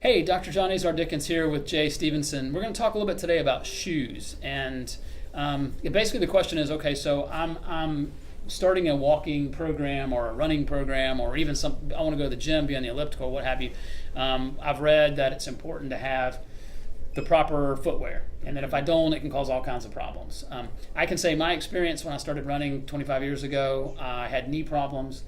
Hey, Dr. John Azar-Dickens here with Jay Stevenson. We're going to talk a little bit today about shoes. And basically the question is, okay, so I'm starting a walking program or a running program or even I want to go to the gym, be on the elliptical, what have you. I've read that it's important to have the proper footwear. And that if I don't, it can cause all kinds of problems. I can say my experience when I started running 25 years ago, I had knee problems.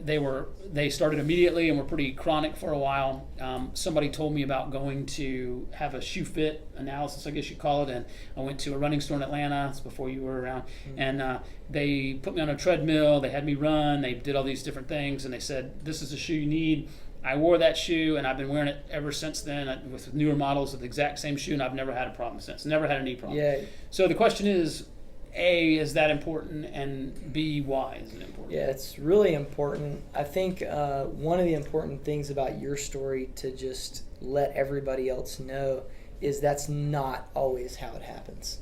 They started immediately and were pretty chronic for a while. Somebody told me about going to have a shoe fit analysis, I guess you call it, and I went to a running store in Atlanta. It's before you were around, and they put me on a treadmill. They had me run. They did all these different things, and they said, "This is the shoe you need." I wore that shoe, and I've been wearing it ever since then with newer models of the exact same shoe, and I've never had a problem since. Never had a knee problem. Yeah. So the question is, A, is that important? And B, why is it important? Yeah, it's really important. I think one of the important things about your story to just let everybody else know is that's not always how it happens.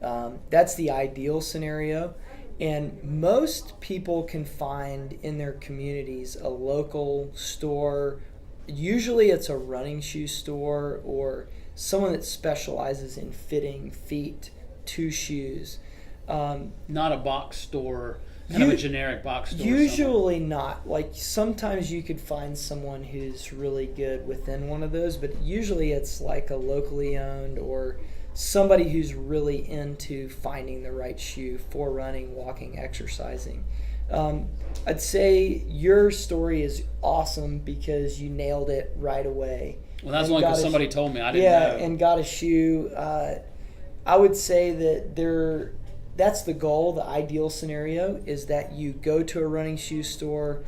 That's the ideal scenario. And most people can find in their communities a local store. Usually it's a running shoe store or someone that specializes in fitting feet to shoes. Not a box store, kind of a generic box store. Usually not. Like sometimes you could find someone who's really good within one of those, but usually it's like a locally owned or somebody who's really into finding the right shoe for running, walking, exercising. I'd say your story is awesome because you nailed it right away. Well, that's only because somebody told me. I didn't know. Yeah, and got a shoe. I would say that that's the goal. The ideal scenario is that you go to a running shoe store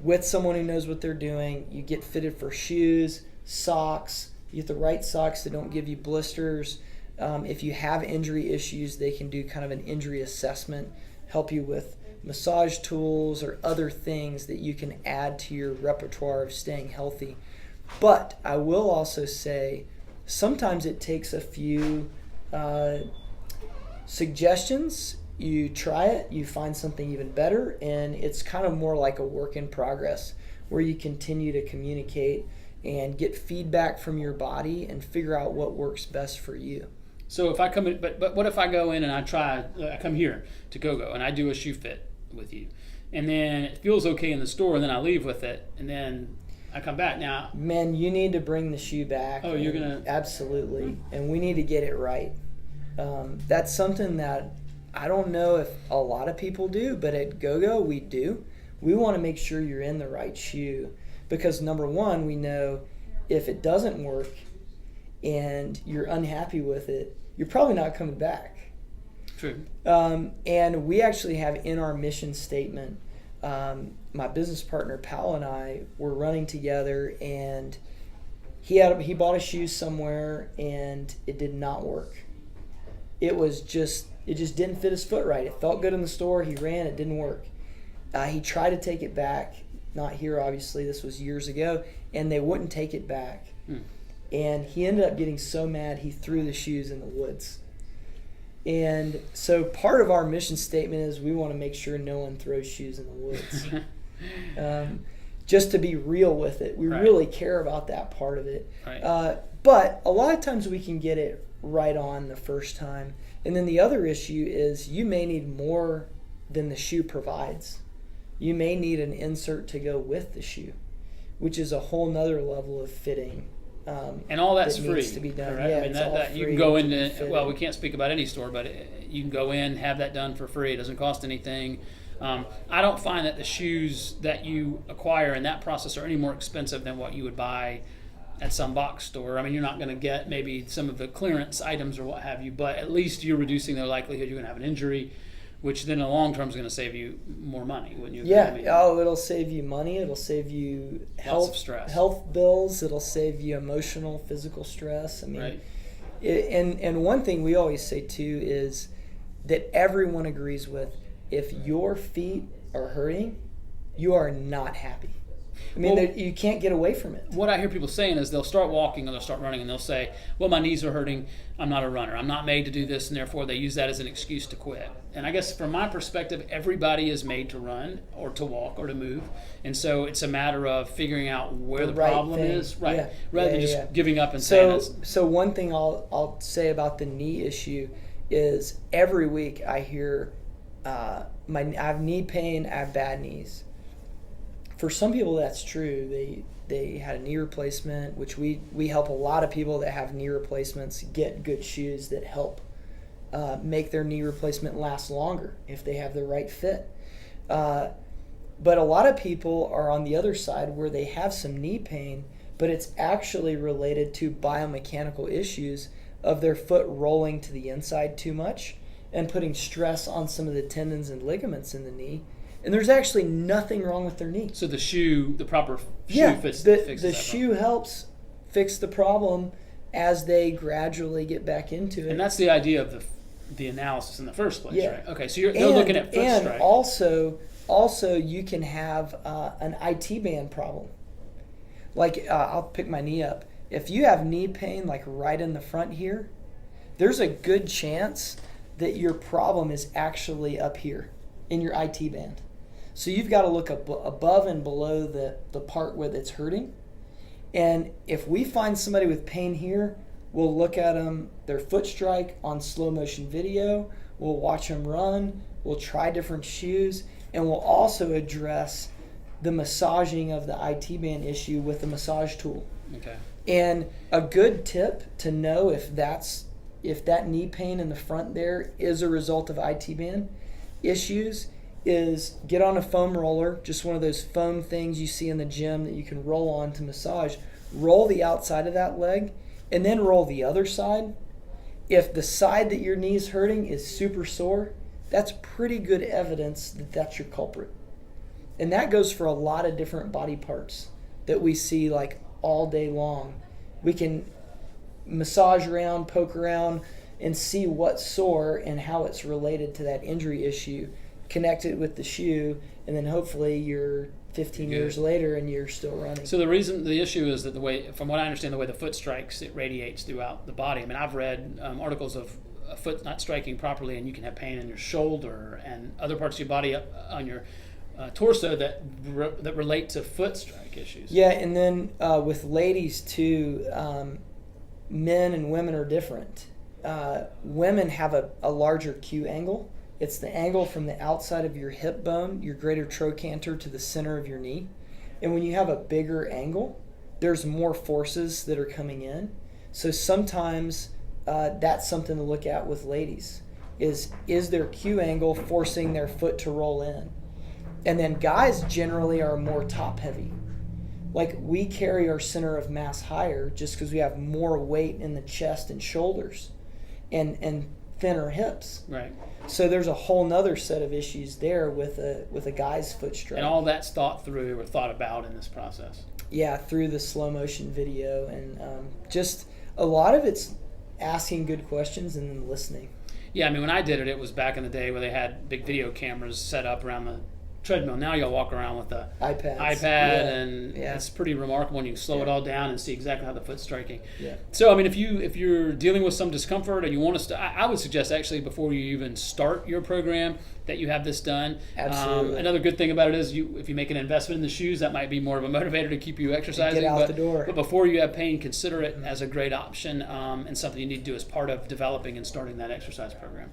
with someone who knows what they're doing. You get fitted for shoes, socks. You get the right socks that don't give you blisters. If you have injury issues, they can do kind of an injury assessment, help you with massage tools or other things that you can add to your repertoire of staying healthy. But I will also say sometimes it takes a few suggestions. You try it, you find something even better, and it's kind of more like a work in progress where you continue to communicate and get feedback from your body and figure out what works best for you. So if I come in, but what if I go in and I come here to GoGo and I do a shoe fit with you, and then it feels okay in the store, and then I leave with it, and then I come back. Now, man, you need to bring the shoe back. Oh, you're gonna absolutely, and we need to get it right. That's something that I don't know if a lot of people do, but at GoGo we do. We want to make sure you're in the right shoe because number one, we know if it doesn't work and you're unhappy with it, you're probably not coming back. True. And we actually have in our mission statement, my business partner Pal and I were running together, and he bought a shoe somewhere and it did not work. It just didn't fit his foot right. It felt good in the store. He ran, it didn't work. He tried to take it back, not here obviously, this was years ago, and they wouldn't take it back. And he ended up getting so mad he threw the shoes in the woods. And so part of our mission statement is we want to make sure no one throws shoes in the woods. Just to be real with it. We really care about that part of it. Right. But a lot of times we can get it right on the first time. And then the other issue is you may need more than the shoe provides. You may need an insert to go with the shoe, which is a whole nother level of fitting. And all that's free. Needs to be done. Correct? Yeah, I mean, that you can go into, well, we can't speak about any store, but you can go in, have that done for free. It doesn't cost anything. I don't find that the shoes that you acquire in that process are any more expensive than what you would buy at some box store. I mean, you're not going to get maybe some of the clearance items or what have you, but at least you're reducing the likelihood you're going to have an injury, which then in the long term is going to save you more money, wouldn't you? Yeah. I mean, It'll save you money. It'll save you lots of stress. Health bills. It'll save you emotional, physical stress. I mean, right. And one thing we always say too is that everyone agrees with: if your feet are hurting, you are not happy. I mean, Well, you can't get away from it. what I hear people saying is they'll start walking or they'll start running and they'll say, well, my knees are hurting. I'm not a runner. I'm not made to do this. And therefore they use that as an excuse to quit. And I guess from my perspective, everybody is made to run or to walk or to move. And so it's a matter of figuring out where the right problem thing. is. Right. Yeah. Rather than Yeah, just yeah. giving up and saying So one thing I'll say about the knee issue is every week I hear I have knee pain, I have bad knees. For some people that's true. They had a knee replacement, which we help a lot of people that have knee replacements get good shoes that help make their knee replacement last longer if they have the right fit. But a lot of people are on the other side where they have some knee pain, but it's actually related to biomechanical issues of their foot rolling to the inside too much and putting stress on some of the tendons and ligaments in the knee. And there's actually nothing wrong with their knee. So the proper shoe fixes the that shoe helps fix the problem as they gradually get back into it. And that's the idea of the analysis in the first place, Yeah. right? Okay, so they're looking at foot and strike. also you can have an IT band problem. Like I'll pick my knee up. If you have knee pain like right in the front here, there's a good chance that your problem is actually up here in your IT band. So you've got to look above and below the part where it's hurting. And if we find somebody with pain here, we'll look at them, their foot strike on slow motion video. We'll watch them run. We'll try different shoes. And we'll also address the massaging of the IT band issue with the massage tool. Okay. And a good tip to know if that knee pain in the front there is a result of IT band issues is get on a foam roller, just one of those foam things you see in the gym that you can roll on to massage. Roll the outside of that leg and then roll the other side. If the side that your knee is hurting is super sore, that's pretty good evidence that that's your culprit. And that goes for a lot of different body parts that we see like all day long. We can massage around, poke around, and see what's sore and how it's related to that injury issue, connect it with the shoe, and then hopefully you're 15 years later and you're still running. So the issue is that from what I understand, the way the foot strikes, it radiates throughout the body. I mean, I've read articles of a foot not striking properly and you can have pain in your shoulder and other parts of your body on your torso that relate to foot strike issues. Yeah, and then with ladies too, men and women are different. Women have a larger Q angle. It's the angle from the outside of your hip bone, your greater trochanter, to the center of your knee. And when you have a bigger angle, there's more forces that are coming in. So sometimes that's something to look at with ladies. Is their Q angle forcing their foot to roll in? And then guys generally are more top heavy. Like we carry our center of mass higher just because we have more weight in the chest and shoulders and thinner hips. Right. So there's a whole nother set of issues there with a guy's foot strike. And all that's thought through or thought about in this process. Yeah, through the slow motion video, and just a lot of it's asking good questions and then listening. Yeah, I mean, when I did it, it was back in the day where they had big video cameras set up around the treadmill. Now you'll walk around with the iPad, and it's pretty remarkable when you slow it all down and see exactly how the foot's striking. Yeah. So I mean, if you're dealing with some discomfort and you want us to, I would suggest actually before you even start your program that you have this done. Absolutely. Another good thing about it is if you make an investment in the shoes, that might be more of a motivator to keep you exercising. Get out the door. But before you have pain, consider it as a great option and something you need to do as part of developing and starting that exercise program.